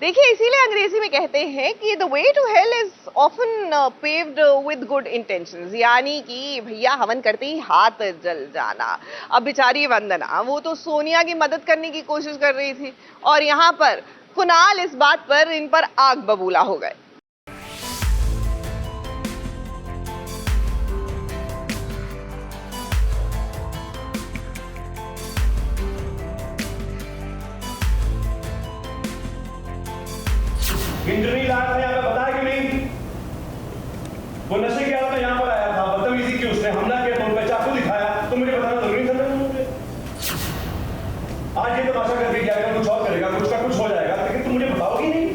देखिए, इसीलिए अंग्रेजी में कहते हैं कि the way to hell is often paved with good intentions, यानी कि भैया हवन करते ही हाथ जल जाना। अब बेचारी वंदना वो तो सोनिया की मदद करने की कोशिश कर रही थी और यहाँ पर कुणाल इस बात पर इन पर आग बबूला हो गए। इंद्रनील आया था यहाँ पे, बताया कि नहीं? वो नशे के हालत में यहाँ पर आया था, बदतमीजी की, उसने हमला किया, तुम पे चाकू दिखाया, तो मुझे बताना जरूरी था ना मुझे। आज ये तमाशा करके क्या करेगा, कुछ और करेगा, कुछ का कुछ हो जाएगा, लेकिन तुम मुझे बताओगी नहीं।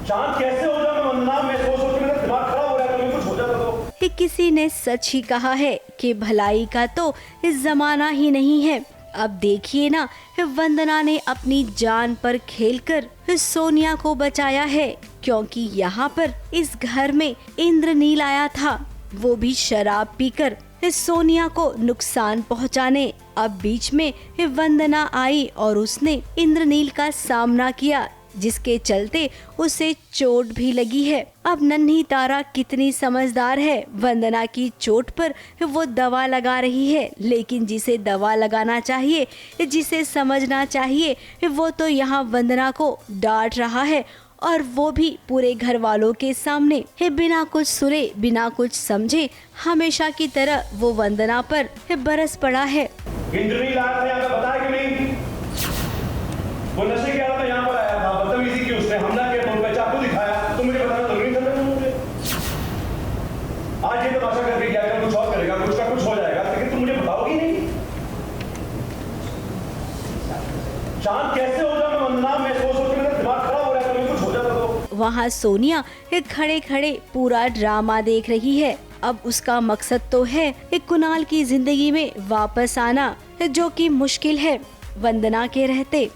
शांत कैसे हो जाऊं मैं वंदना? मैं सोच के मेरा दिमाग खराब हो रहा है, तुम्हें कुछ हो जाता तो। किसी ने सच ही कहा है कि भलाई का तो इस जमाना ही नहीं है। अब देखिए ना, वंदना ने अपनी जान पर खेलकर सोनिया को बचाया है, क्योंकि यहाँ पर इस घर में इंद्रनील आया था, वो भी शराब पीकर सोनिया को नुकसान पहुँचाने। अब बीच में वंदना आई और उसने इंद्रनील का सामना किया, जिसके चलते उसे चोट भी लगी है। अब नन्ही तारा कितनी समझदार है, वंदना की चोट पर वो दवा लगा रही है, लेकिन जिसे दवा लगाना चाहिए, जिसे समझना चाहिए, वो तो यहाँ वंदना को डांट रहा है, और वो भी पूरे घर वालों के सामने। बिना कुछ सुने, बिना कुछ समझे, हमेशा की तरह वो वंदना पर बरस पड़ा है। इंद्रनील आया था यहाँ पे, बताया कि नहीं? वो नशे के हालत में यहाँ पर आया था, बदतमीजी की, उसने हमला किया, तुम पे चाकू दिखाया, तो मुझे बताना जरूरी था ना मुझे। आज ये तमाशा करके क्या करेगा, कुछ और करेगा, कुछ का कुछ हो जाएगा, लेकिन तुम मुझे बताओगी नहीं। शांत कैसे हो जाऊं मैं वंदना? मैं सोच के मेरा दिमाग खराब हो रहा है, तुम्हें कुछ हो जाता तो। वहाँ सोनिया खड़े खड़े पूरा ड्रामा देख रही है। अब उसका मकसद तो है कुणाल की जिंदगी में वापस आना, जो कि मुश्किल है वंदना के रहते।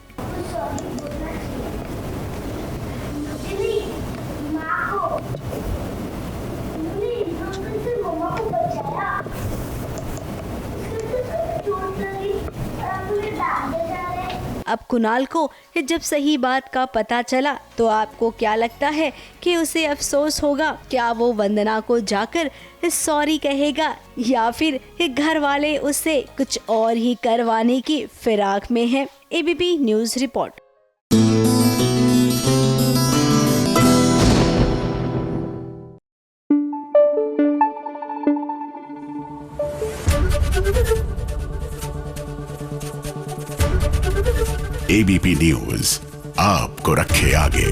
अब कुणाल को जब सही बात का पता चला, तो आपको क्या लगता है कि उसे अफसोस होगा? क्या वो वंदना को जाकर सॉरी कहेगा, या फिर घर वाले उससे कुछ और ही करवाने की फिराक में है? ABP news report. ABP news आपको रखे आगे।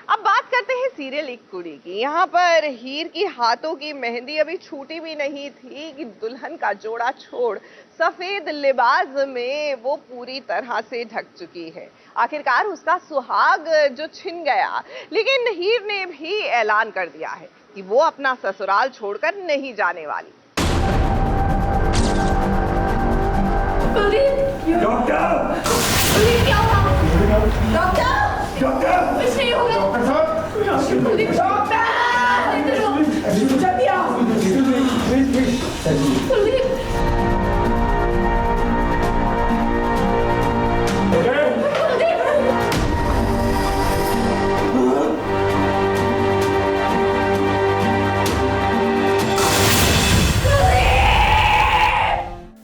अब बात करते हैं सीरियल एक कुड़ी की। यहाँ पर हीर की हाथों की मेहंदी अभी छूटी भी नहीं थी कि दुल्हन का जोड़ा छोड़ सफेद लिबास में वो पूरी तरह से ढक चुकी है। आखिरकार उसका सुहाग जो छिन गया, लेकिन हीर ने भी ऐलान कर दिया है कि वो अपना ससुराल छोड़कर नहीं जाने वाली। डॉक्टर! क्या हुआ? डॉक्टर! डॉक्टर! कुछ नहीं होगा। डॉक्टर साहब! डॉक्टर! जल्दी आओ।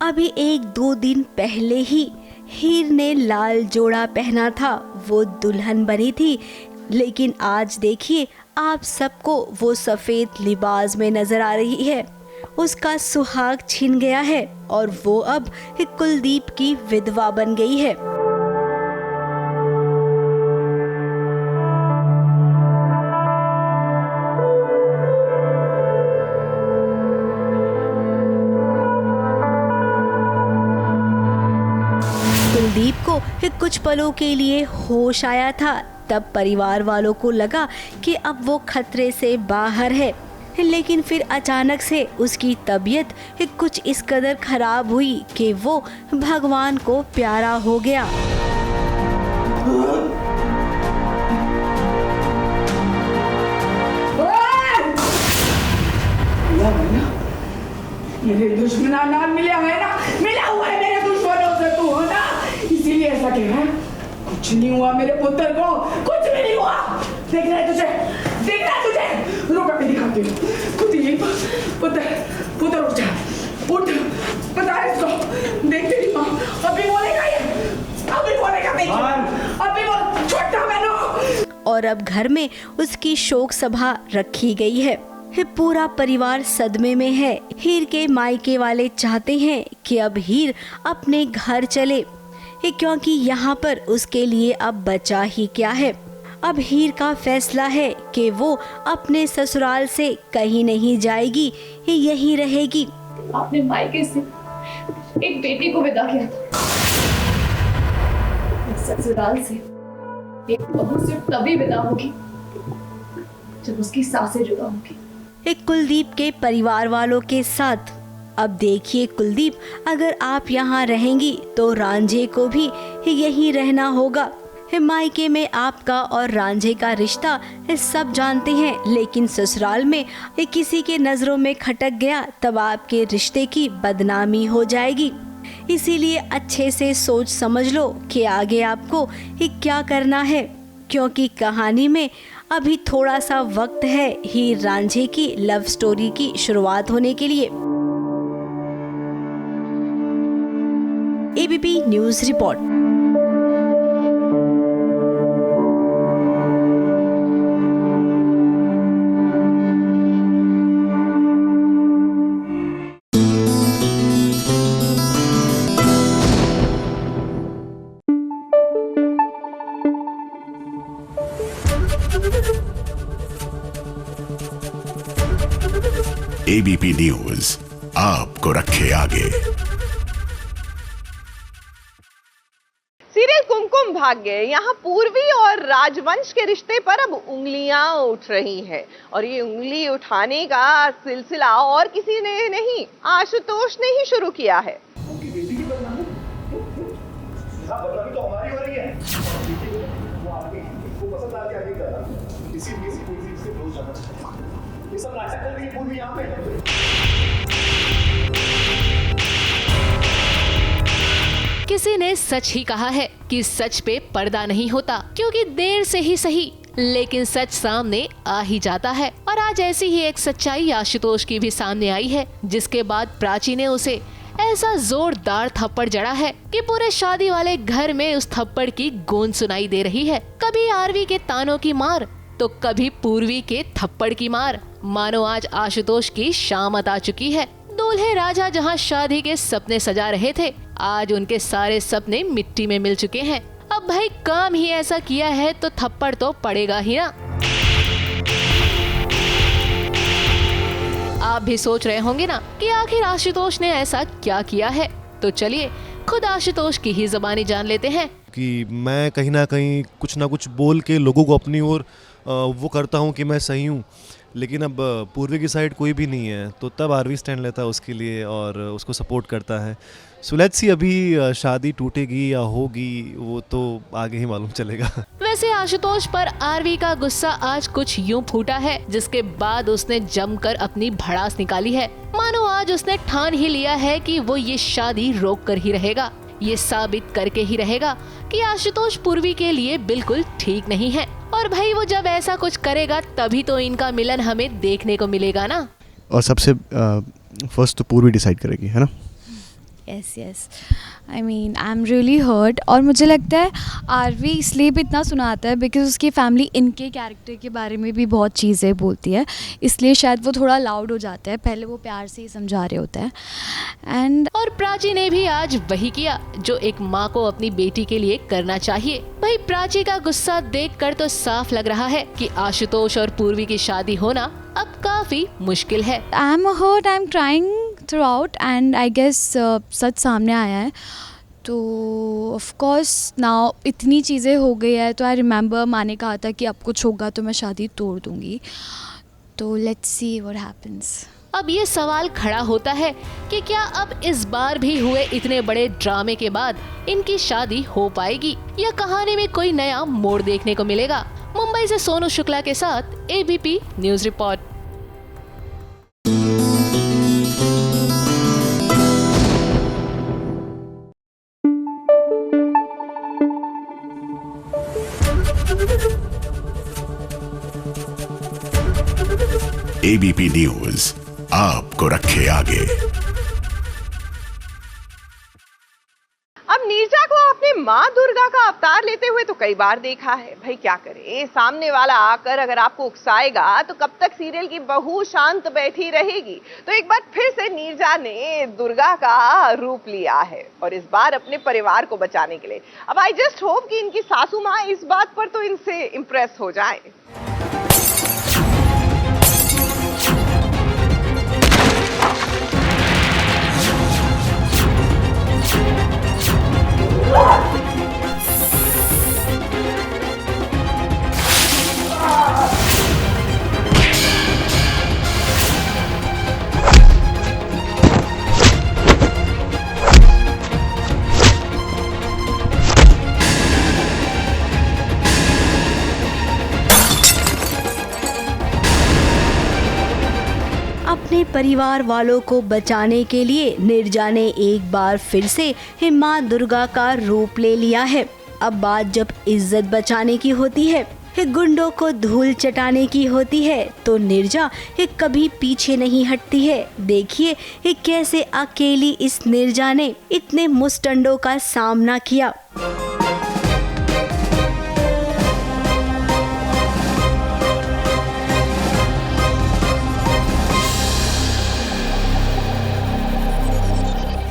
अभी 1-2 दिन पहले ही हीर ने लाल जोड़ा पहना था, वो दुल्हन बनी थी, लेकिन आज देखिए आप सबको वो सफेद लिबास में नजर आ रही है। उसका सुहाग छिन गया है और वो अब कुलदीप की विधवा बन गई है। कुलदीप को कुछ पलों के लिए होश आया था, तब परिवार वालों को लगा कि अब वो खतरे से बाहर है, लेकिन फिर अचानक से उसकी तबीयत कुछ इस कदर खराब हुई कि वो भगवान को प्यारा हो गया। मेरे दुश्मना नाम मिला है ना, मिला हुआ है मेरे दुश्मनों से तू हो ना, इसीलिए ऐसा कह रहा है? कुछ नहीं हुआ मेरे पुत्र को, कुछ भी नहीं हुआ। देख रहा है तुझे, रुक अभी दिखाती हूँ। खुद यही पुत्र उठ जा, उठ, बता इसको। देख तेरी माँ अभी बोलेगा ये, अभी बोलेगा देख, अभी बोल, छोटा बहनों। और अब घर में उसकी शोक सभा रखी गई है। पूरा परिवार सदमे में है। हीर के मायके वाले चाहते हैं कि अब हीर अपने घर चले, क्योंकि यहाँ पर उसके लिए अब बचा ही क्या है। अब हीर का फैसला है कि वो अपने ससुराल से कहीं नहीं जाएगी, यहीं रहेगी। आपने मायके से एक बेटी को विदा किया था, ससुराल से एक बहू सिर्फ तभी विदा होगी जब उसकी सासें जुदा होगी। एक कुलदीप के परिवार वालों के साथ। अब देखिए कुलदीप, अगर आप यहाँ रहेंगी तो रांझे को भी यहीं रहना होगा। मायके में आपका और रांझे का रिश्ता सब जानते हैं, लेकिन ससुराल में किसी के नजरों में खटक गया तब आपके रिश्ते की बदनामी हो जाएगी। इसीलिए अच्छे से सोच समझ लो कि आगे आपको क्या करना है, क्योंकि कहानी में अभी थोड़ा सा वक्त है हीर रांझे की लव स्टोरी की शुरुआत होने के लिए। ABP news report. ABP news आपको रखे आगे। सीरियल कुमकुम भाग्य, यहाँ पूर्वी और राजवंश के रिश्ते पर अब उंगलियां उठ रही हैं, और ये उंगली उठाने का सिलसिला और किसी ने नहीं, आशुतोष ने ही शुरू किया है। बदनामी तो हमारी हो रही है। वो आपकी को पसंद आ गया, नहीं कर इसी से क्लोज जाना। ये सब नाटक कर रही है पूर्वी यहाँ पे। किसी ने सच ही कहा है कि सच पे पर्दा नहीं होता, क्योंकि देर से ही सही लेकिन सच सामने आ ही जाता है। और आज ऐसी ही एक सच्चाई आशुतोष की भी सामने आई है, जिसके बाद प्राची ने उसे ऐसा जोरदार थप्पड़ जड़ा है कि पूरे शादी वाले घर में उस थप्पड़ की गूंज सुनाई दे रही है। कभी आरवी के तानों की मार तो कभी पूर्वी के थप्पड़ की मार। मानो आज आशुतोष की शामत आ चुकी है। दूल्हे राजा जहां शादी के सपने सजा रहे थे, आज उनके सारे सपने मिट्टी में मिल चुके हैं। अब भाई काम ही ऐसा किया है तो थप्पड़ तो पड़ेगा ही ना। आप भी सोच रहे होंगे ना कि आखिर आशुतोष ने ऐसा क्या किया है, तो चलिए खुद आशुतोष की ही ज़बानी जान लेते हैं। कि मैं कहीं ना कहीं कुछ ना कुछ बोल के लोगों को अपनी ओर वो करता हूँ कि मैं सही हूँ, लेकिन अब पूर्वी की साइड कोई भी नहीं है, तो तब आरवी स्टैंड लेता है उसके लिए और उसको सपोर्ट करता है। सो लेट्स सी, अभी शादी टूटेगी या होगी वो तो आगे ही मालूम चलेगा। वैसे आशुतोष पर आरवी का गुस्सा आज कुछ यूं फूटा है, जिसके बाद उसने जमकर अपनी भड़ास निकाली है। मानो आज उसने ठान ही लिया है कि वो ये शादी रोक कर ही रहेगा, ये साबित करके ही रहेगा कि आशुतोष पूर्वी के लिए बिल्कुल ठीक नहीं है। और भाई वो जब ऐसा कुछ करेगा तभी तो इनका मिलन हमें देखने को मिलेगा ना। और सबसे फर्स्ट तो पूर्वी डिसाइड करेगी, है ना? Yes I mean I am really hurt. और मुझे लगता है आरवी इसलिए भी इतना सुनाता है बिकॉज उसकी फैमिली इनके कैरेक्टर के बारे में भी बहुत चीज़ें बोलती है, इसलिए शायद वो थोड़ा लाउड हो जाता है। पहले वो प्यार से ही समझा रहे होता है। एंड और प्राची ने भी आज वही किया जो एक माँ को अपनी बेटी के लिए करना चाहिए। भाई प्राची का गुस्सा देखकर तो साफ लग रहा है कि आशुतोष और पूर्वी की शादी होना अब काफी मुश्किल है। I am hurt, I am trying throughout and I guess सच सामने आया है। तो ऑफ कोर्स नाउ इतनी चीज़ें हो गई है, तो आई रिमेंबर माँ ने कहा था कि अब कुछ होगा तो मैं शादी तोड़ दूँगी। तो लेट्स सी व्हाट हैपेंस। अब ये सवाल खड़ा होता है कि क्या अब इस बार भी हुए इतने बड़े ड्रामे के बाद इनकी शादी हो पाएगी या कहानी में कोई नया मोड़ देखने को मिलेगा। मुंबई से सोनू शुक्ला के साथ ABP news report. ABP news आपको रखे आगे। अब नीरजा को अपनी माँ दुर्गा का अवतार लेते हुए तो कई बार देखा है। भाई क्या करे, सामने वाला आकर अगर आपको उकसाएगा तो कब तक सीरियल की बहू शांत बैठी रहेगी। तो एक बार फिर से नीरजा ने दुर्गा का रूप लिया है और इस बार अपने परिवार को बचाने के लिए। अब आई जस्ट होप कि इनकी सासू माँ इस बात पर तो इनसे इंप्रेस हो जाए। अपने परिवार वालों को बचाने के लिए नीरजा ने एक बार फिर से माँ दुर्गा का रूप ले लिया है। अब बात जब इज्जत बचाने की होती है, गुंडों को धूल चटाने की होती है, तो नीरजा कभी पीछे नहीं हटती है। देखिए कैसे अकेली इस नीरजा ने इतने मुस्टंडों का सामना किया।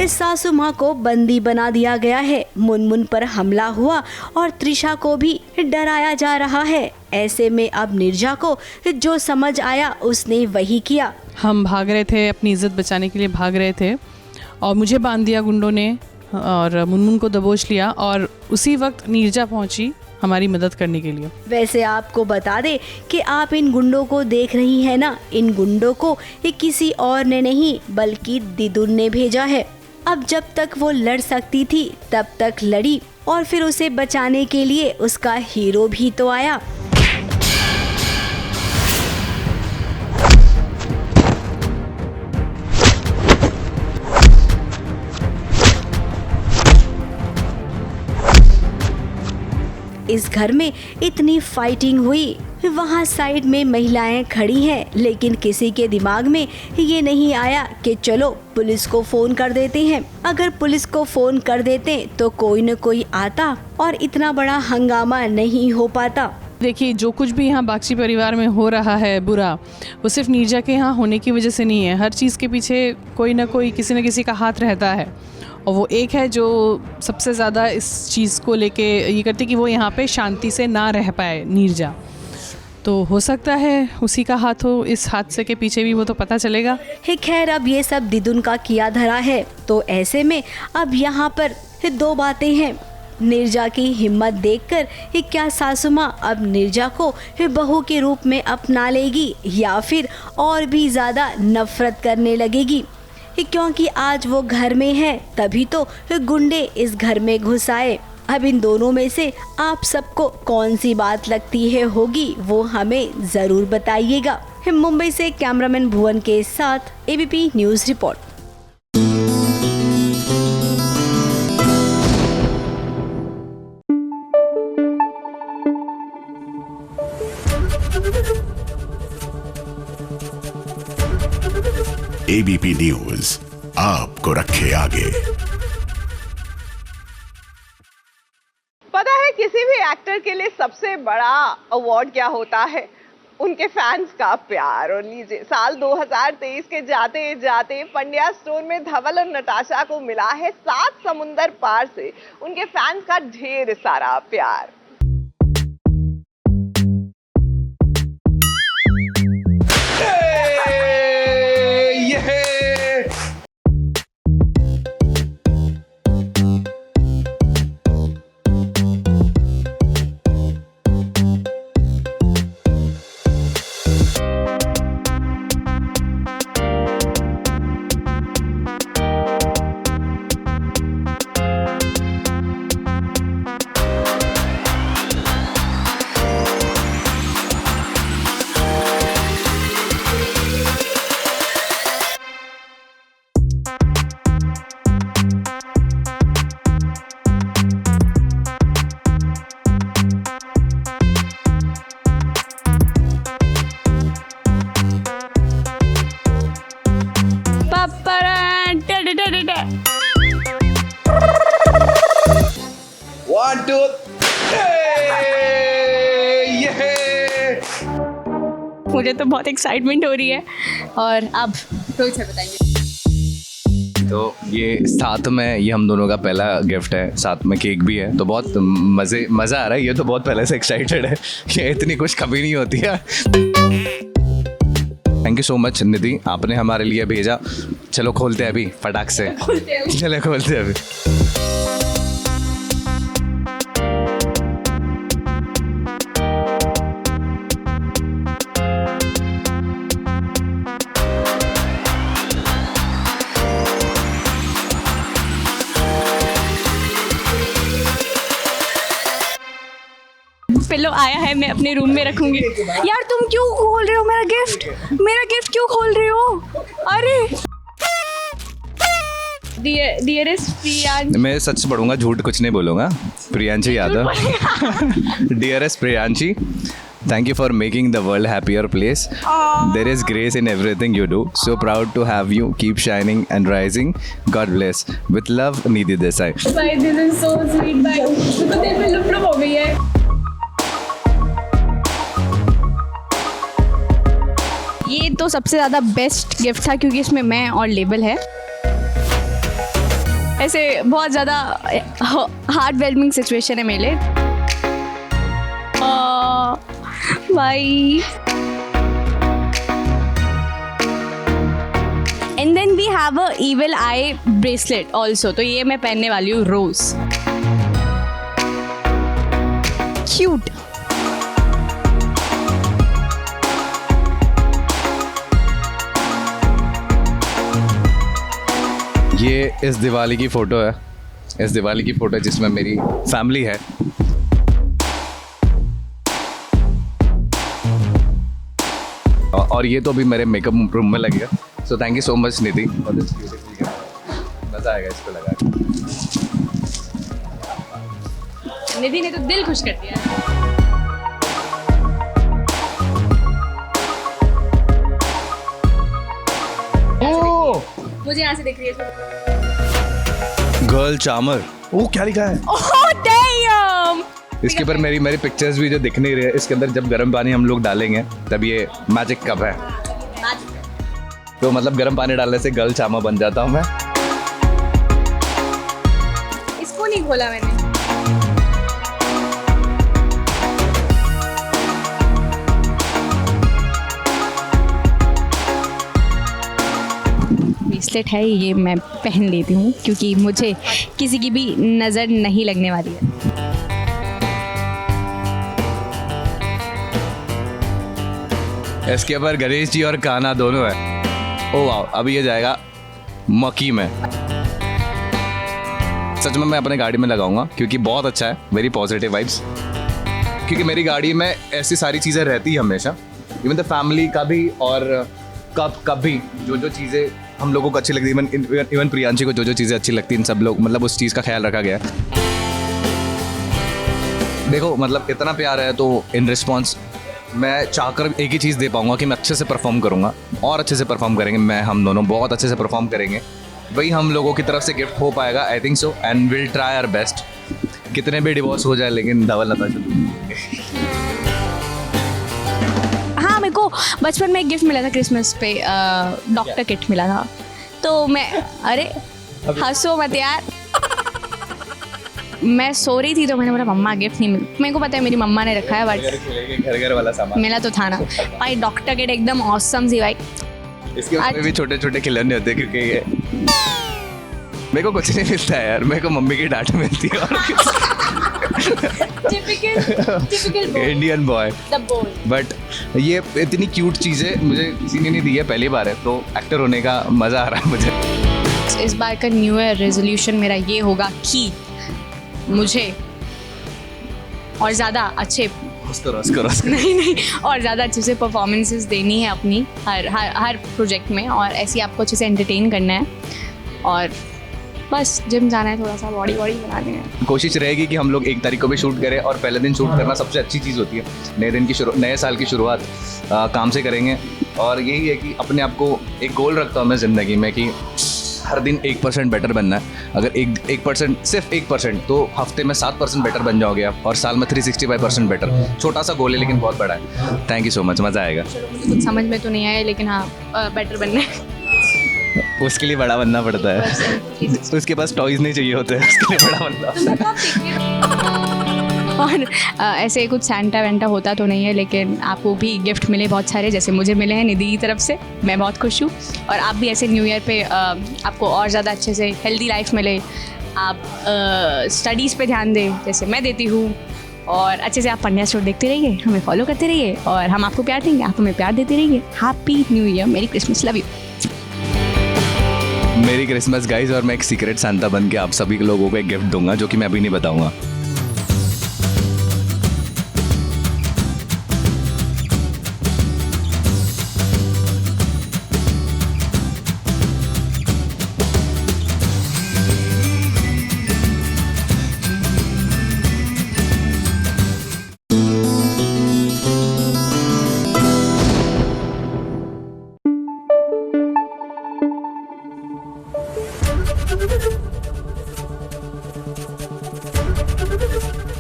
इस सासू माँ को बंदी बना दिया गया है। मुनमुन पर हमला हुआ और त्रिशा को भी डराया जा रहा है। ऐसे में अब नीरजा को जो समझ आया उसने वही किया। हम भाग रहे थे, अपनी इज्जत बचाने के लिए भाग रहे थे और मुझे बांध दिया गुंडों ने और मुनमुन को दबोच लिया और उसी वक्त नीरजा पहुंची हमारी मदद करने के लिए। वैसे आपको बता दे कि आप इन गुंडों को देख रही हैं ना, इन गुंडों को किसी और ने नहीं बल्कि दिदुन ने भेजा है। अब जब तक वो लड़ सकती थी तब तक लड़ी और फिर उसे बचाने के लिए उसका हीरो भी तो आया। इस घर में इतनी फाइटिंग हुई, वहाँ साइड में महिलाएं खड़ी हैं, लेकिन किसी के दिमाग में ये नहीं आया कि चलो पुलिस को फोन कर देते हैं। अगर पुलिस को फोन कर देते तो कोई न कोई आता और इतना बड़ा हंगामा नहीं हो पाता। देखिए, जो कुछ भी यहाँ बागची परिवार में हो रहा है बुरा, वो सिर्फ नीरजा के यहाँ होने की वजह से नहीं है। हर चीज़ के पीछे कोई ना कोई, किसी न किसी का हाथ रहता है और वो एक है जो सबसे ज़्यादा इस चीज़ को लेके ये करती कि वो यहाँ पे शांति से ना रह पाए नीरजा। तो हो सकता है उसी का हाथ हो इस हादसे के पीछे भी, वो तो पता चलेगा। खैर, अब ये सब दिदुन का किया धरा है, तो ऐसे में अब यहाँ पर दो बातें हैं। नीरजा की हिम्मत देखकर क्या सासू माँ अब नीरजा को बहू के रूप में अपना लेगी या फिर और भी ज़्यादा नफरत करने लगेगी, क्योंकि आज वो घर में है तभी तो गुंडे इस घर में घुस आए। अब इन दोनों में से आप सबको कौन सी बात लगती है होगी, वो हमें ज़रूर बताइएगा। मुंबई से कैमरामैन भुवन के साथ ABP news report. ABP news आपको रखे आगे। पता है किसी भी एक्टर के लिए सबसे बड़ा अवार्ड क्या होता है? उनके फैंस का प्यार। और लीजिए, साल 2023 के जाते जाते पंड्या स्टोर में धवल और नताशा को मिला है 7 समुंदर पार से उनके फैंस का ढेर सारा प्यार। 1 2 ये मुझे तो बहुत एक्साइटमेंट हो रही है। और अब रोहित सर बताएंगे। तो ये साथ में ये हम दोनों का पहला गिफ्ट है, साथ में केक भी है, तो बहुत मज़ा आ रहा है। ये तो बहुत पहले से एक्साइटेड है, ये इतनी कुछ कभी नहीं होती है। थैंक यू सो मच निधि, आपने हमारे लिए भेजा। चलो खोलते हैं अभी फटाक से, चलो खोलते हैं अभी। पिलो आया है, मैं अपने रूम में रखूंगी। यार तुम क्यों खोल रहे हो मेरा गिफ्ट? मेरा गिफ्ट क्यों खोल रहे हो? अरे डियरेस्ट प्रियांशी, मैं सच पढ़ूंगा, झूठ कुछ नहीं बोलूंगा। Priyanshi Yadav, dearest Priyanshi, thank you for making the world happier place. There is grace in everything you do. So proud to have you. Keep shining and rising. God bless. With love, Nidhi Desai. Bye, this is so sweet. Bye. तो दिल में loop हो गई है। ये तो सबसे ज़्यादा बेस्ट गिफ्ट था क्योंकि इसमें मैं और लेबल है। ऐसे बहुत ज़्यादा हार्ट वेलमिंग सिचुएशन है मेरे लिए। Bye. And then we have a evil eye bracelet also, तो ये मैं पहनने वाली हूँ रोज। क्यूट। ये इस दिवाली की फ़ोटो है, इस दिवाली की फ़ोटो है जिसमें मेरी फैमिली है। और ये तो अभी मेरे मेकअप रूम में लगेगा। So thank you so much Nidhi, मज़ा आएगा इसको लगा। निधि ने तो दिल खुश कर दिया। मुझे यहाँ से दिख रही है गर्ल चामर। ओह क्या लिखा है? Oh damn. इसके ऊपर मेरी पिक्चर्स भी जो दिख नहीं रही है, इसके अंदर जब गर्म पानी हम लोग डालेंगे तब ये मैजिक कप है। तो मतलब गर्म पानी डालने से गर्ल चामर बन जाता हूँ मैं। इसको नहीं खोला मैंने। ब्रेसलेट है ये, मैं पहन लेती हूँ क्योंकि मुझे किसी की भी नज़र नहीं लगने वाली है। इसके ऊपर गणेश जी और कान्हा दोनों है। ओ वाह, अभी ये जाएगा मक्की में। सच में मैं अपने गाड़ी में लगाऊंगा क्योंकि बहुत अच्छा है, वेरी पॉजिटिव वाइब्स। क्योंकि मेरी गाड़ी में ऐसी सारी चीज़ें रहती है हमेशा, इवन द फैमिली का भी और कब भी जो चीज़ें हम लोगों को अच्छी लगती है, इवन प्रियांशी को जो चीज़ें अच्छी लगती हैं, इन सब लोग मतलब उस चीज़ का ख्याल रखा गया है। देखो मतलब इतना प्यार है तो इन रिस्पॉन्स मैं चाहकर एक ही चीज़ दे पाऊंगा कि मैं अच्छे से परफॉर्म करूंगा और अच्छे से परफॉर्म करेंगे। मैं हम दोनों बहुत अच्छे से परफॉर्म करेंगे, वही हम लोगों की तरफ से गिफ्ट हो पाएगा। I think so and will try our best. कितने भी डिवोर्स हो जाए लेकिन धवल लता हाँ, मेरे को बचपन में एक गिफ्ट मिला था क्रिसमस पे, डॉक्टर किट मिला था। तो मैं अरे हंसो मत यार, मैं सो रही थी तो मैंने बोला मम्मा गिफ्ट नहीं मिला। मेरे को पता है मेरी मम्मा ने रखा है, बट घर वाला सामान मिला तो था ना भाई। डॉक्टर किट एकदम ऑसम सी भाई। इसके ऊपर भी छोटे छोटे खिलौने होते हैं क्योंकि ये मेरे को कुछ नहीं मिलता है यार, मेरे को मम्मी की डांट मिलती है। Typical Indian boy. बट ये इतनी क्यूट चीज़ें मुझे किसी ने नहीं दी है, पहली बार है, तो एक्टर होने का मज़ा आ रहा है मुझे। इस बार का न्यू ईयर रेजोल्यूशन मेरा ये होगा कि मुझे और ज़्यादा अच्छे नहीं और ज़्यादा अच्छे से परफॉर्मेंसेस देनी है अपनी हर प्रोजेक्ट में, और ऐसे आपको अच्छे से एंटरटेन करना है और बस जिम जाना है, थोड़ा सा बॉडी बनानी है। कोशिश रहेगी कि हम लोग 1 तारीख को भी शूट करें, और पहले दिन शूट करना सबसे अच्छी चीज़ होती है। नए साल की शुरुआत काम से करेंगे, और यही है कि अपने आप को एक गोल रखता हूँ मैं ज़िंदगी में कि हर दिन 1% बेटर बनना है। अगर 1% सिर्फ 1% तो हफ्ते में 7% बेटर बन जाओगे आप, और साल में 365% बेटर। छोटा सा गोल है लेकिन बहुत बड़ा है। थैंक यू सो मच, मज़ा आएगा। मुझे कुछ समझ में तो नहीं आया, लेकिन हाँ बेटर बनना है। उसके लिए बड़ा बनना पड़ता है, उसके पास टॉयज नहीं चाहिए होते, उसके लिए बड़ा बनना। और ऐसे कुछ सैंटा वैंटा होता तो नहीं है, लेकिन आपको भी गिफ्ट मिले बहुत सारे, जैसे मुझे मिले हैं निधि की तरफ से। मैं बहुत खुश हूँ, और आप भी ऐसे न्यू ईयर पे आपको और ज़्यादा अच्छे से हेल्दी लाइफ मिले। आप स्टडीज़ पे ध्यान दें जैसे मैं देती हूँ, और अच्छे से आप पंड्या स्टोर देखते रहिए, हमें फॉलो करते रहिए, और हम आपको प्यार देंगे, आप हमें प्यार देते रहिए। हैप्पी न्यू ईयर, मेरी क्रिसमस, लव यू। मेरी क्रिसमस गाइज, और मैं एक सीक्रेट सांता बन के आप सभी लोगों को एक गिफ्ट दूंगा जो कि मैं अभी नहीं बताऊंगा।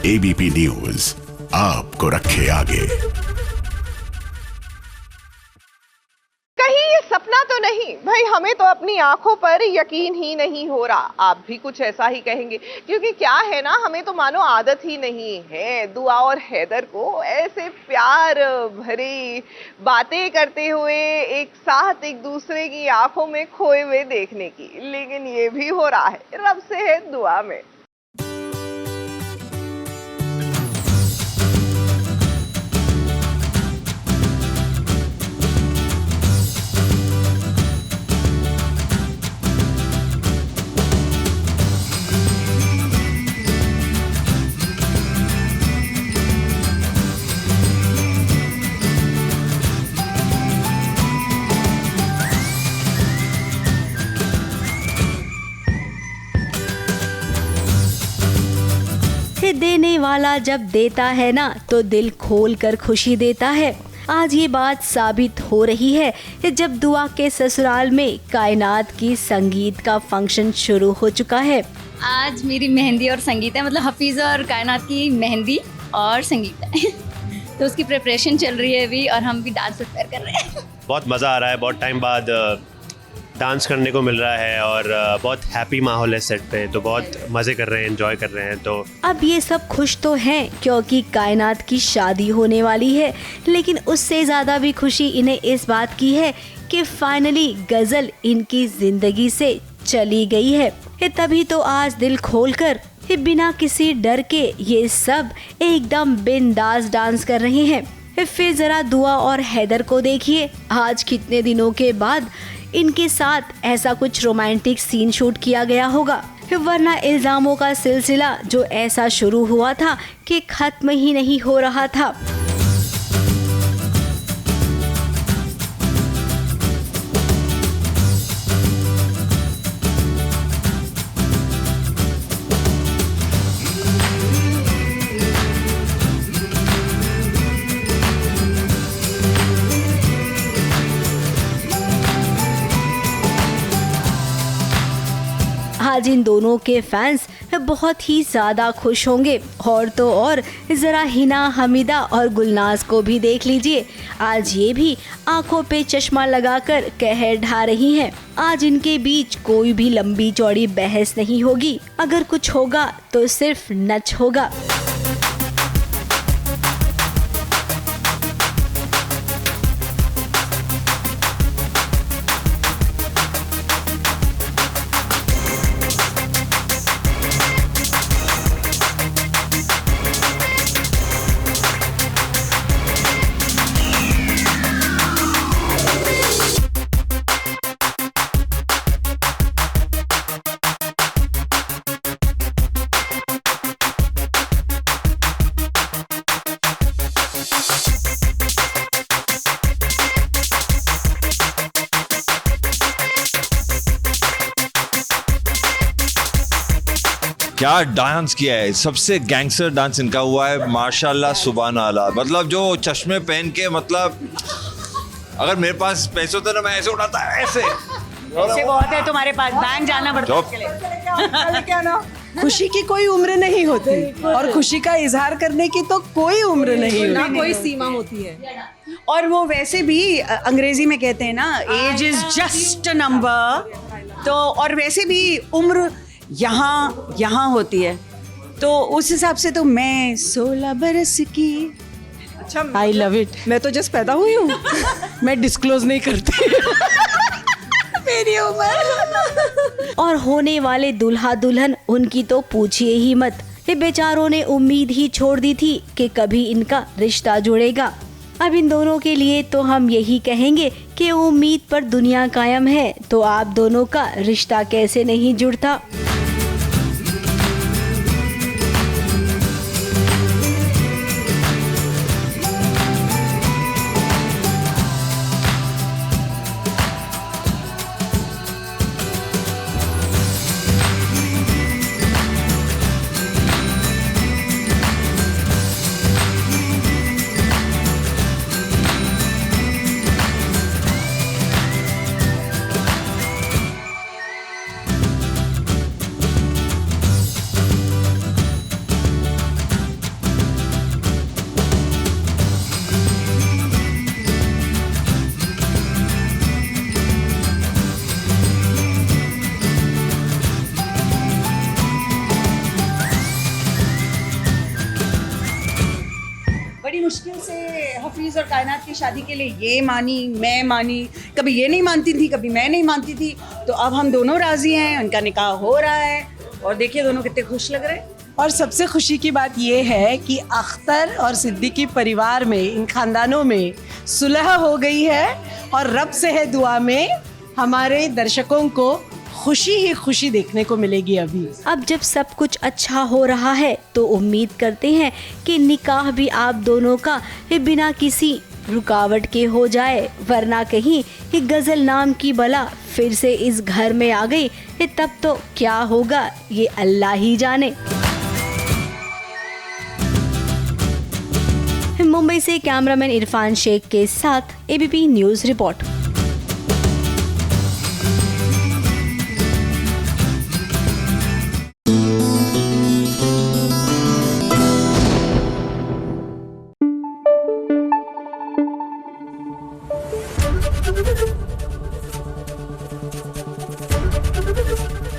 एबीपी न्यूज आपको रखे आगे। कहीं ये सपना तो नहीं भाई, हमें तो अपनी आंखों पर यकीन ही नहीं हो रहा। आप भी कुछ ऐसा ही कहेंगे, क्योंकि क्या है ना, हमें तो मानो आदत ही नहीं है दुआ और हैदर को ऐसे प्यार भरी बातें करते हुए एक साथ एक दूसरे की आंखों में खोए हुए देखने की। लेकिन ये भी हो रहा है, रब से है दुआ में। देने वाला जब देता है ना, तो दिल खोल कर खुशी देता है। आज ये बात साबित हो रही है जब दुआ के ससुराल में कायनात की संगीत का फंक्शन शुरू हो चुका है। आज मेरी मेहंदी और संगीत है, मतलब हफीज़ और कायनात की मेहंदी और संगीत है। तो उसकी प्रिपरेशन चल रही है अभी, और हम भी डांस प्रिपेयर कर रहे हैं। बहुत मज़ा आ रहा है, बहुत टाइम बाद डांस करने को मिल रहा है, और बहुत हैप्पी माहौल है सेट पे, तो बहुत मज़े कर रहे हैं, एंजॉय कर रहे हैं। तो अब ये सब खुश तो हैं क्योंकि कायनात की शादी होने वाली है, लेकिन उससे ज़्यादा भी खुशी इन्हें इस बात की है कि फाइनली गज़ल इनकी ज़िंदगी से चली गई है। तभी तो आज दिल खोलकर बिना किसी डर के ये सब एकदम बिंदास डांस कर रहे हैं। फिर ज़रा दुआ और हैदर को देखिए, आज कितने दिनों के बाद इनके साथ ऐसा कुछ रोमांटिक सीन शूट किया गया होगा, वरना इल्जामों का सिलसिला जो ऐसा शुरू हुआ था कि खत्म ही नहीं हो रहा था। आज इन दोनों के फैंस बहुत ही ज़्यादा खुश होंगे। और तो और ज़रा हिना, हमीदा और गुलनाज को भी देख लीजिए, आज ये भी आंखों पे चश्मा लगाकर कहर ढा रही हैं। आज इनके बीच कोई भी लंबी चौड़ी बहस नहीं होगी, अगर कुछ होगा तो सिर्फ नच होगा। क्या डांस किया है, सबसे गैंगस्टर डांस इनका हुआ है माशाल्लाह, सुभान अल्लाह। मतलब जो चश्मे पहन के, मतलब अगर मेरे पास पैसे होते ना मैं ऐसे उड़ाता, ऐसे पैसे बहुत है तुम्हारे पास, बैंक जाना पड़ता है इसके लिए। क्या ना, खुशी की कोई उम्र नहीं होती और खुशी का इजहार करने की तो कोई उम्र नहीं होती, ना कोई सीमा होती है। और वो वैसे भी अंग्रेजी में कहते हैं ना, age is just a number. तो और वैसे भी उम्र यहाँ होती है, तो उस हिसाब से तो मैं 16 बरस की। अच्छा, आई लव इट। मैं तो जस्ट पैदा हुई हूँ, मैं डिस्क्लोज नहीं करती मेरी उम्र। और होने वाले दूल्हा दुल्हन, उनकी तो पूछिए ही मत। ये बेचारों ने उम्मीद ही छोड़ दी थी कि कभी इनका रिश्ता जुड़ेगा। अब इन दोनों के लिए तो हम यही कहेंगे कि उम्मीद पर दुनिया कायम है, तो आप दोनों का रिश्ता कैसे नहीं जुड़ता। बड़ी मुश्किल से हफीज़ और कायनात की शादी के लिए ये मानी, मैं मानी, कभी ये नहीं मानती थी, कभी मैं नहीं मानती थी। तो अब हम दोनों राजी हैं, उनका निकाह हो रहा है और देखिए दोनों कितने खुश लग रहे हैं। और सबसे खुशी की बात ये है कि अख्तर और सिद्दीकी परिवार में, इन खानदानों में सुलह हो गई है और रब से है दुआ में हमारे दर्शकों को खुशी ही खुशी देखने को मिलेगी। अभी अब जब सब कुछ अच्छा हो रहा है तो उम्मीद करते हैं कि निकाह भी आप दोनों का बिना किसी रुकावट के हो जाए, वरना कहीं ये गजल नाम की बला फिर से इस घर में आ गई, तब तो क्या होगा ये अल्लाह ही जाने। मुंबई से कैमरामैन इरफान शेख के साथ ABP news report.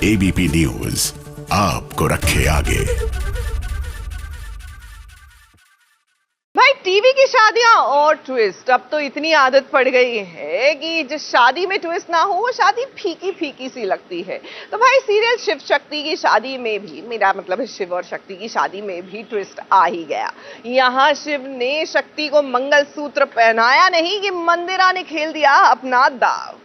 ABP news आपको रखे आगे। भाई टीवी की शादियां और ट्विस्ट अब तो इतनी आदत पड़ गई है कि जिस शादी में ट्विस्ट ना हो वो शादी फीकी फीकी सी लगती है। तो भाई सीरियल शिव शक्ति की शादी में भी, मेरा मतलब है शिव और शक्ति की शादी में भी ट्विस्ट आ ही गया। यहाँ शिव ने शक्ति को मंगलसूत्र पहनाया नहीं कि मंदिरा ने खेल दिया अपना दाव।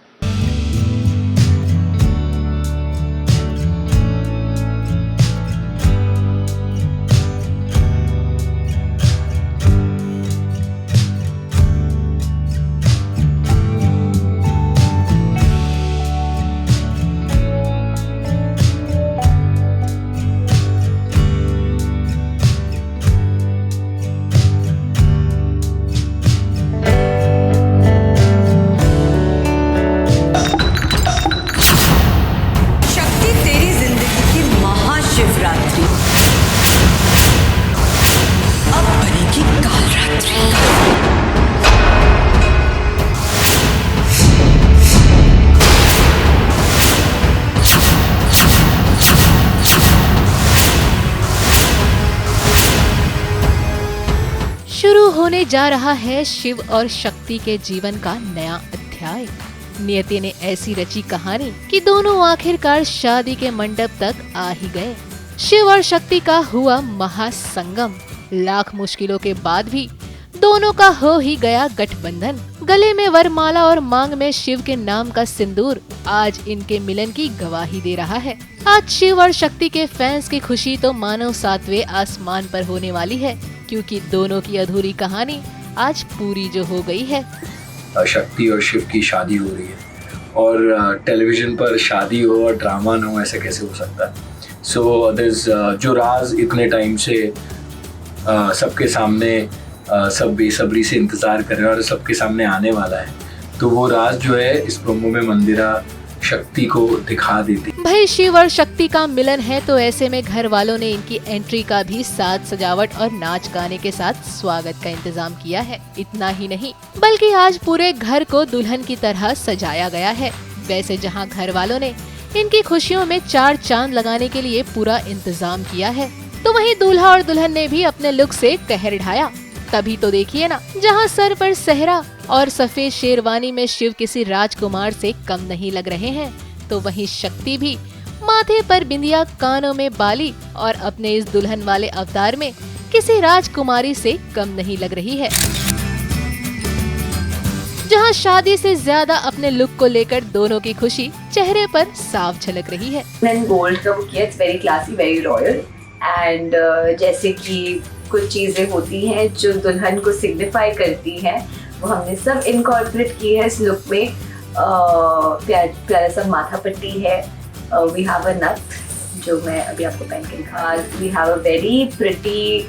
शुरू होने जा रहा है शिव और शक्ति के जीवन का नया अध्याय। नियति ने ऐसी रची कहानी कि दोनों आखिरकार शादी के मंडप तक आ ही गए। शिव और शक्ति का हुआ महासंगम। लाख मुश्किलों के बाद भी दोनों का हो ही गया गठबंधन। गले में वरमाला और मांग में शिव के नाम का सिंदूर आज इनके मिलन की गवाही दे रहा है। आज शिव और शक्ति के फैंस की खुशी तो मानो 7वें आसमान पर होने वाली है, क्योंकि दोनों की अधूरी कहानी आज पूरी जो हो गई है। शक्ति और शिव की शादी हो रही है और टेलीविजन पर शादी हो और ड्रामा ना हो, ऐसे कैसे हो सकता है। सो दिस जो राज इतने टाइम से सबके सामने सब बेसब्री से इंतज़ार कर रहे हैं और सबके सामने आने वाला है, तो वो राज जो है इस प्रोमो में मंदिरा शक्ति को दिखा देती। भाई शिव और शक्ति का मिलन है, तो ऐसे में घर वालों ने इनकी एंट्री का भी साज सजावट और नाच गाने के साथ स्वागत का इंतजाम किया है। इतना ही नहीं बल्कि आज पूरे घर को दुल्हन की तरह सजाया गया है। वैसे जहां घर वालों ने इनकी खुशियों में 4 चांद लगाने के लिए पूरा इंतजाम किया है, तो वहीं दूल्हा और दुल्हन ने भी अपने लुक से कहर ढाया। तभी तो देखिए ना, जहां सर पर सेहरा और सफेद शेरवानी में शिव किसी राजकुमार से कम नहीं लग रहे हैं, तो वहीं शक्ति भी माथे पर बिंदिया, कानों में बाली और अपने इस दुल्हन वाले अवतार में किसी राजकुमारी से कम नहीं लग रही है। जहां शादी से ज्यादा अपने लुक को लेकर दोनों की खुशी चेहरे पर साफ झलक रही है। गोल्ड का वो किया, it's very classy, very royal and जैसे कि कुछ चीजें होती हैं जो दुल्हन को सिग्निफाई करती हैं, वो हमने सब इनकॉर्पोरेट की है इस लुक में। प्यारा सा माथा पट्टी है, वी हैव अ नथ जो मैं अभी आपको पहन के दिखा, we have a very pretty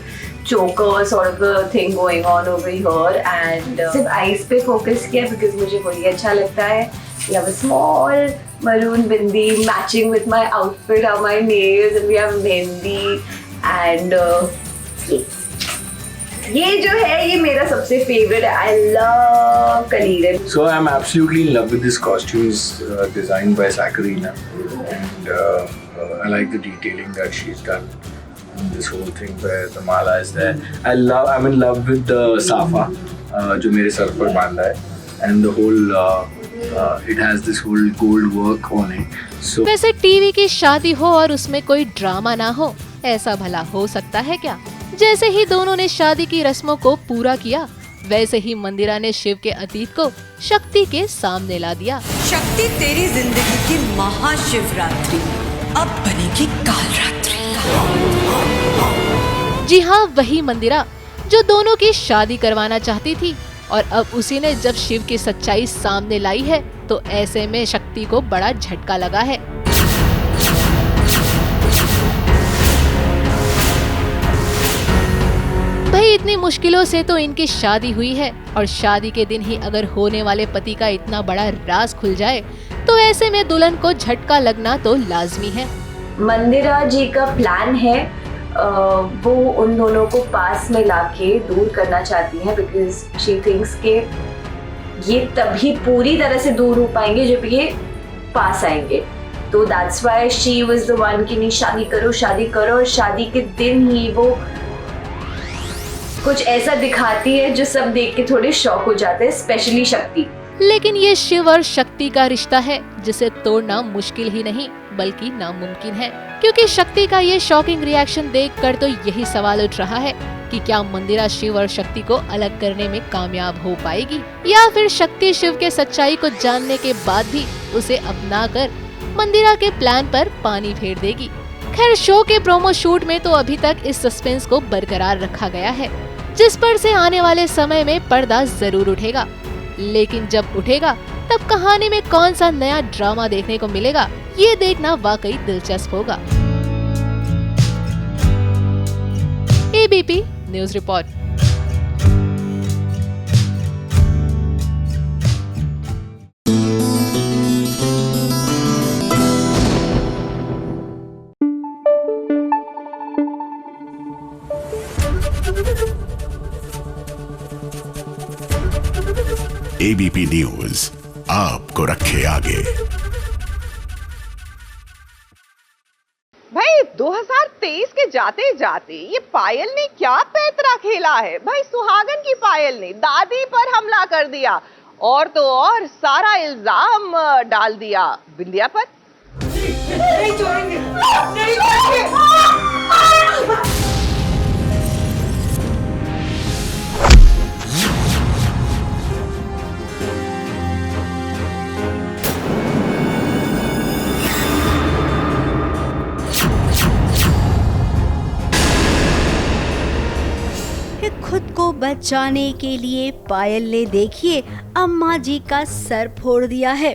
choker sort of thing going on over here and सिर्फ आईज पे फोकस किया बिकॉज मुझे वही अच्छा लगता है। We have a small maroon bindi matching with my outfit or my nails and we have mehndi and ये जो है ये मेरा सबसे फेवरेट है। I love Kaleeran. So I'm absolutely in love with this costumes designed by Sakarina and I like the detailing that she's done. This whole thing where the mala is there. I'm in love with the safa जो मेरे sir पर बांधा है and the whole it has this whole gold work on it. So वैसे TV की शादी हो और उसमें कोई ड्रामा ना हो, ऐसा भला हो सकता है क्या? जैसे ही दोनों ने शादी की रस्मों को पूरा किया, वैसे ही मंदिरा ने शिव के अतीत को शक्ति के सामने ला दिया। शक्ति, तेरी जिंदगी की महाशिवरात्रि अब बनेगी कालरात्रि। जी हाँ, वही मंदिरा जो दोनों की शादी करवाना चाहती थी, और अब उसी ने जब शिव की सच्चाई सामने लाई है, तो ऐसे में शक्ति को बड़ा झटका लगा है। भाई इतनी मुश्किलों से तो इनकी शादी हुई है, और शादी के दिन ही अगर होने वाले पति का इतना बड़ा राज खुल जाए, तो ऐसे में दुल्हन को झटका लगना तो लाजमी है। मंदिरा जी का प्लान है वो उन दोनों को पास में लाके दूर करना चाहती हैं बिकॉज शी थिंक्स के ये तभी पूरी तरह से दूर हो पाएंगे जब ये पास आएंगे। तो that's why she was the one कि नहीं शादी करो, और शादी के दिन ही वो कुछ ऐसा दिखाती है जो सब देख के थोड़े शॉक हो जाते हैं, स्पेशली शक्ति। लेकिन ये शिव और शक्ति का रिश्ता है जिसे तोड़ना मुश्किल ही नहीं बल्कि नामुमकिन है, क्योंकि शक्ति का ये शॉकिंग रिएक्शन देखकर तो यही सवाल उठ रहा है कि क्या मंदिरा शिव और शक्ति को अलग करने में कामयाब हो पाएगी, या फिर शक्ति शिव के सच्चाई को जानने के बाद भी उसे अपनाकर मंदिरा के प्लान पर पानी फेर देगी। खैर, शो के प्रोमो शूट में तो अभी तक इस सस्पेंस को बरकरार रखा गया है, जिस पर से आने वाले समय में पर्दा जरूर उठेगा। लेकिन जब उठेगा तब कहानी में कौन सा नया ड्रामा देखने को मिलेगा, ये देखना वाकई दिलचस्प होगा। ABP news report. ABP news आपको रखे आगे। भाई 2023 के जाते जाते ये पायल ने क्या पैतरा खेला है। भाई सुहागन की पायल ने दादी पर हमला कर दिया, और तो और सारा इल्जाम डाल दिया बिंदिया पर। नहीं छोड़ेंगे, नहीं छोड़ेंगे। खुद को बचाने के लिए पायल ने देखिए अम्मा जी का सर फोड़ दिया है।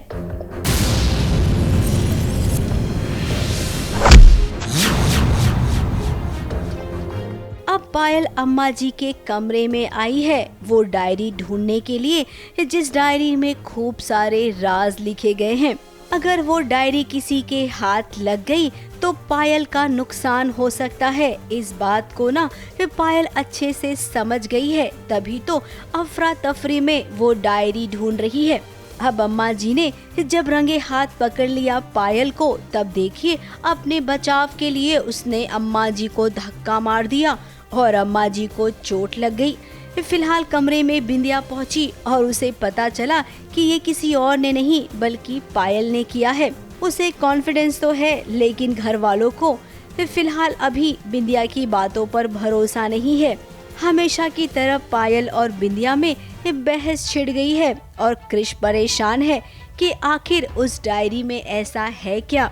अब पायल अम्मा जी के कमरे में आई है वो डायरी ढूंढने के लिए, जिस डायरी में खूब सारे राज लिखे गए हैं। अगर वो डायरी किसी के हाथ लग गई तो पायल का नुकसान हो सकता है। इस बात को ना पायल अच्छे से समझ गई है, तभी तो अफरा तफरी में वो डायरी ढूंढ रही है। अब अम्मा जी ने जब रंगे हाथ पकड़ लिया पायल को, तब देखिए अपने बचाव के लिए उसने अम्मा जी को धक्का मार दिया और अम्मा जी को चोट लग गई। फिलहाल कमरे में बिंदिया पहुंची और उसे पता चला कि ये किसी और ने नहीं बल्कि पायल ने किया है। उसे कॉन्फिडेंस तो है, लेकिन घर वालों को फिलहाल अभी बिंदिया की बातों पर भरोसा नहीं है। हमेशा की तरह पायल और बिंदिया में बहस छिड़ गई है और कृष परेशान है कि आखिर उस डायरी में ऐसा है क्या।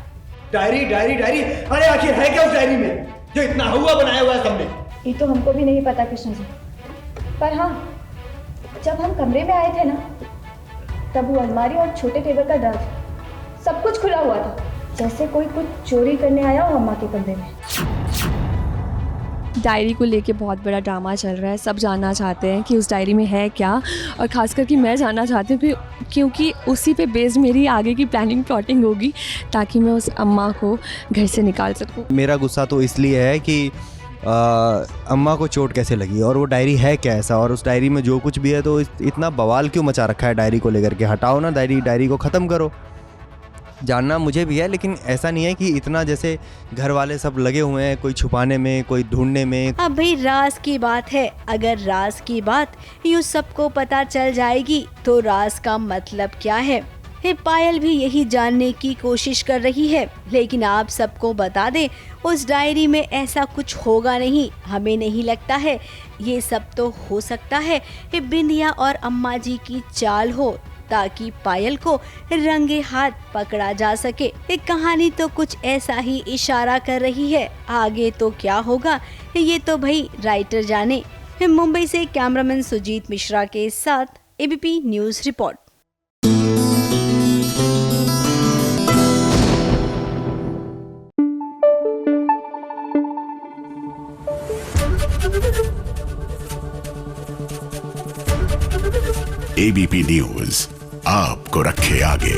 डायरी डायरी डायरी, अरे आखिर है क्या उस डायरी में जो इतना हुआ बनाया हुआ है सबने? ये तो हमको भी नहीं पता कृष्ण जी, पर हाँ, जब हम कमरे में आए थे ना, तब वो अलमारी और छोटे टेबल का दरवाजा सब कुछ खुला हुआ था, जैसे कोई कुछ चोरी करने आया हो अम्मा के कमरे में। डायरी को लेके बहुत बड़ा ड्रामा चल रहा है। सब जानना चाहते हैं कि उस डायरी में है क्या, और ख़ासकर कि मैं जानना चाहती हूँ क्योंकि उसी पे बेस्ड मेरी आगे की प्लानिंग प्लॉटिंग होगी, ताकि मैं उस अम्मा को घर से निकाल सकूँ। मेरा गुस्सा तो इसलिए है कि अम्मा को चोट कैसे लगी और वो डायरी है क्या ऐसा, और उस डायरी में जो कुछ भी है तो इतना बवाल क्यों मचा रखा है डायरी को लेकर के। हटाओ ना डायरी को ख़त्म करो। जानना मुझे भी है, लेकिन ऐसा नहीं है कि इतना जैसे घर वाले सब लगे हुए हैं, कोई छुपाने में, कोई ढूंढने में। अब भाई राज की बात है, अगर राज की बात यूँ सबको पता चल जाएगी तो राज का मतलब क्या है? पायल भी यही जानने की कोशिश कर रही है, लेकिन आप सबको बता दें उस डायरी में ऐसा कुछ होगा नहीं। हमें नहीं लगता है, ये सब तो हो सकता है बिंदिया और अम्मा जी की चाल हो, ताकि पायल को रंगे हाथ पकड़ा जा सके। एक कहानी तो कुछ ऐसा ही इशारा कर रही है, आगे तो क्या होगा ये तो भाई राइटर जाने। मुंबई से कैमरामैन सुजीत मिश्रा के साथ ABP news report. ABP news आपको रखे आगे।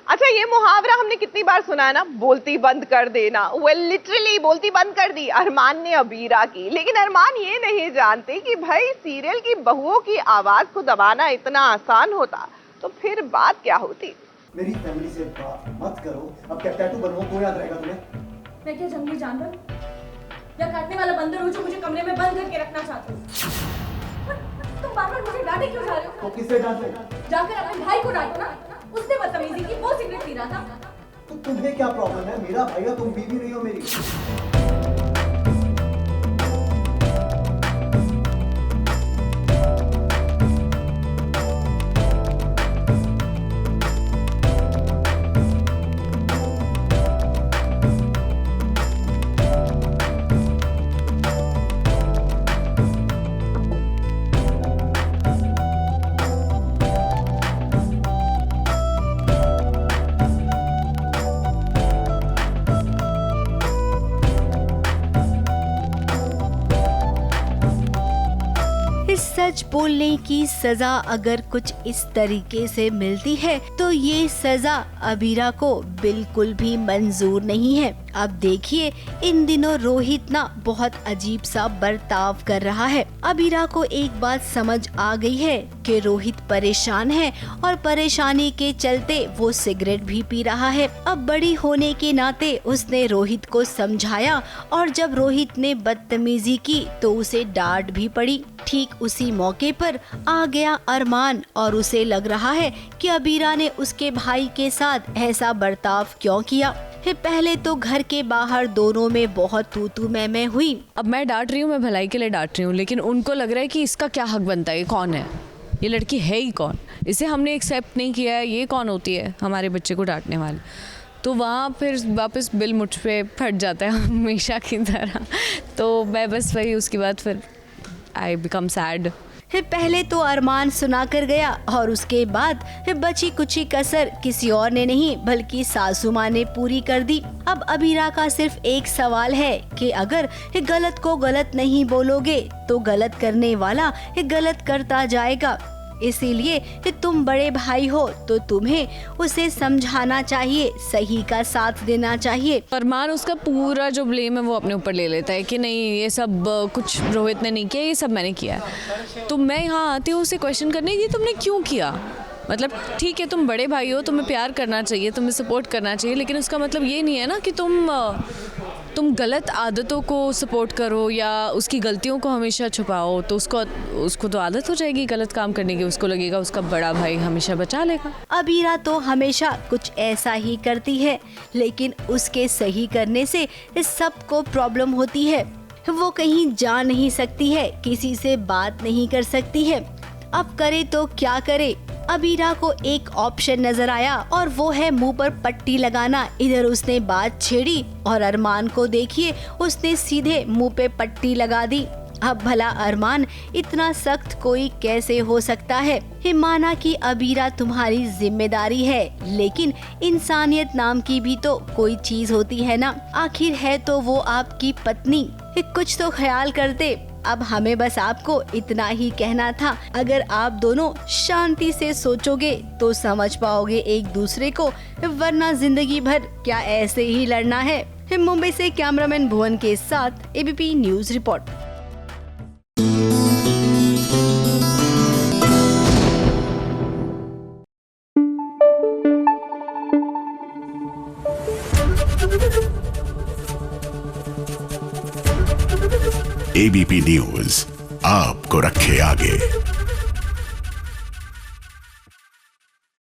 अच्छा, ये मुहावरा हमने कितनी बार सुना है ना, बोलती बंद कर देना। वेल लिटरली बोलती बंद कर दी अरमान ने अबीरा की, लेकिन अरमान ये नहीं जानते कि भाई सीरियल की बहुओं की आवाज को दबाना इतना आसान होता तो फिर बात क्या होती। मेरी फैमिली से बात मत करो। अब क्या टैटू बनवाऊं तो याद रहेगा तुम्हें? मैं क्या जंगली जानवर या काटने वाला बंदर हूँ जो मुझे कमरे में बंद करके रखना चाहते हो? तुम बार-बार मुझे डांटे क्यों जा रहे हो? तो किससे डांटे? जाकर अपने भाई को डांटो ना, उसने बदतमीजी की, वो सिगरेट पी रहा था। तो तुम्हें क्या प्रॉब्लम है? मेरा भाई है, तुम पी भी रही हो मेरी। सच बोलने की सजा अगर कुछ इस तरीके से मिलती है तो ये सजा अबीरा को बिल्कुल भी मंजूर नहीं है। अब देखिए इन दिनों रोहित ना बहुत अजीब सा बर्ताव कर रहा है। अबीरा को एक बात समझ आ गई है कि रोहित परेशान है और परेशानी के चलते वो सिगरेट भी पी रहा है। अब बड़ी होने के नाते उसने रोहित को समझाया और जब रोहित ने बदतमीजी की तो उसे डांट भी पड़ी। ठीक उसी मौके पर आ गया अरमान और उसे लग रहा है कि अबीरा ने उसके भाई के साथ ऐसा बर्ताव क्यों किया। पहले तो घर के बाहर दोनों में बहुत तू तू मैं हुई। अब मैं डांट रही हूँ, मैं भलाई के लिए डांट रही हूँ, लेकिन उनको लग रहा है कि इसका क्या हक बनता है, ये कौन है, ये लड़की है ही कौन, इसे हमने एक्सेप्ट नहीं किया है, ये कौन होती है हमारे बच्चे को डांटने वाली। तो वहाँ फिर वापस बिल मुझ पे फट जाता है हमेशा की तरह। तो मैं बस वही उसके बाद फिर आई बिकम सैड। पहले तो अरमान सुना कर गया और उसके बाद बची कुची कसर किसी और ने नहीं बल्कि सासू माँ ने पूरी कर दी। अब अबीरा का सिर्फ एक सवाल है कि अगर गलत को गलत नहीं बोलोगे तो गलत करने वाला गलत करता जाएगा। इसीलिए तुम बड़े भाई हो तो तुम्हें उसे समझाना चाहिए, सही का साथ देना चाहिए। अरमान उसका पूरा जो ब्लेम है वो अपने ऊपर ले लेता है कि नहीं ये सब कुछ रोहित ने नहीं किया, ये सब मैंने किया है। तो मैं यहाँ आती हूँ उसे क्वेश्चन करने की तुमने क्यों किया। मतलब ठीक है तुम बड़े भाई हो, तुम्हें प्यार करना चाहिए, तुम्हें सपोर्ट करना चाहिए, लेकिन उसका मतलब ये नहीं है ना कि तुम गलत आदतों को सपोर्ट करो या उसकी गलतियों को हमेशा छुपाओ। तो उसको तो आदत हो जाएगी गलत काम करने की, उसको लगेगा उसका बड़ा भाई हमेशा बचा लेगा। अबीरा तो हमेशा कुछ ऐसा ही करती है, लेकिन उसके सही करने से सबको प्रॉब्लम होती है। वो कहीं जा नहीं सकती है, किसी से बात नहीं कर सकती है। अब करे तो क्या करे। अबीरा को एक ऑप्शन नजर आया और वो है मुंह पर पट्टी लगाना। इधर उसने बात छेड़ी और अरमान को देखिए उसने सीधे मुंह पे पट्टी लगा दी। अब भला अरमान इतना सख्त कोई कैसे हो सकता है। माना कि अबीरा तुम्हारी जिम्मेदारी है, लेकिन इंसानियत नाम की भी तो कोई चीज होती है ना। आखिर है तो वो आपकी पत्नी, कुछ तो ख्याल करते। अब हमें बस आपको इतना ही कहना था, अगर आप दोनों शांति से सोचोगे तो समझ पाओगे एक दूसरे को, वरना जिंदगी भर क्या ऐसे ही लड़ना है। मुंबई से कैमरामैन भुवन के साथ ABP news report. ABP news आपको रखे आगे।